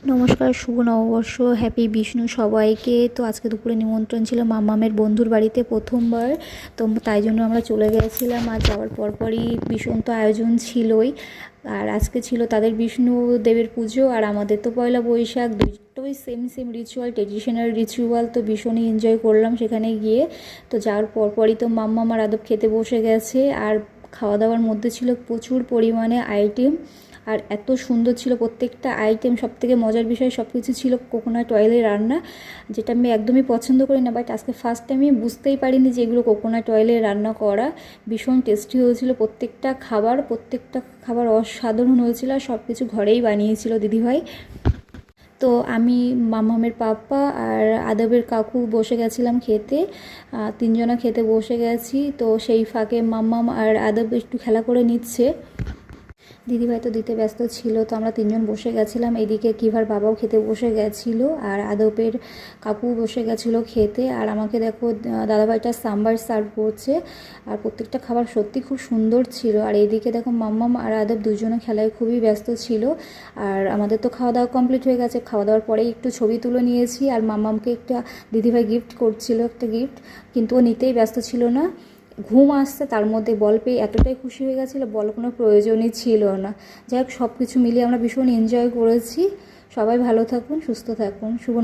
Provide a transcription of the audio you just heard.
নমস্কার, শুভ নববর্ষ, হ্যাপি বিষ্ণু সবাইকে। তো আজকে দুপুরে নিমন্ত্রণ ছিল মামামের বন্ধুর বাড়িতে প্রথমবার। তো তাই জন্য আমরা চলে গেছিলাম। আর যাওয়ার পরপরই ভীষণ তো আয়োজন ছিলই। আর আজকে ছিল তাদের বিষ্ণু দেবের পুজো, আর আমাদের তো পয়লা বৈশাখ, দুটোই same same ritual, traditional ritual. তো ভীষণই এনজয় করলাম সেখানে গিয়ে। তো যাওয়ার পরপরই তো মাম্মাম আর আদব খেতে বসে গেছে। আর খাওয়া দাওয়ার মধ্যে ছিল প্রচুর পরিমাণে আইটেম, আর এত সুন্দর ছিল প্রত্যেকটা আইটেম। সবথেকে মজার বিষয় সব কিছু ছিল কোকোনাট অয়েলে রান্না, যেটা আমি একদমই পছন্দ করি না, বাট আজকে ফার্স্ট টাইম আমি বুঝতেই পারিনি যে এগুলো কোকোনাট অয়েলে রান্না করা। ভীষণ টেস্টি হয়েছিল প্রত্যেকটা খাবার অসাধারণ হয়েছিল। আর সব কিছু ঘরেই বানিয়েছিল দিদিভাই। তো আমি, মামামের পাপ্পা আর আদবের কাকু বসে গেছিলাম খেতে। তিনজনা খেতে বসে গেছি। তো সেই ফাঁকে মাম্মাম আর আদব একটু খেলা করে নিচ্ছে। দিদিভাই তো দিতে ব্যস্ত ছিল। তো আমরা তিনজন বসে গেছিলাম। এদিকে কিভার বাবাও খেতে বসে গেছিলো, আর আদবের কাকু বসে গেছিলো খেতে। আর আমাকে দেখো দাদাভাইটা সাম্বার সার্ভ করছে। আর প্রত্যেকটা খাবার সত্যি খুব সুন্দর ছিল। আর এইদিকে দেখো মাম্মাম আর আদব দুজনে খেলায় খুবই ব্যস্ত ছিল। আর আমাদের তো খাওয়া দাওয়া কমপ্লিট হয়ে গেছে। খাওয়া দাওয়ার পরেই একটু ছবি তুলে নিয়েছি। আর মাম্মামকে একটা দিদিভাই গিফট করছিল, একটা গিফট, কিন্তু ও নিতেই ব্যস্ত ছিল না। ঘুম আসছে, তার মধ্যে বল পেয়ে এতটাই খুশি হয়ে গেছিলো, বল কোনো প্রয়োজনই ছিল না। যাই হোক, সব কিছু মিলিয়ে আমরা ভীষণ এনজয় করেছি। সবাই ভালো থাকুন, সুস্থ থাকুন। শুভ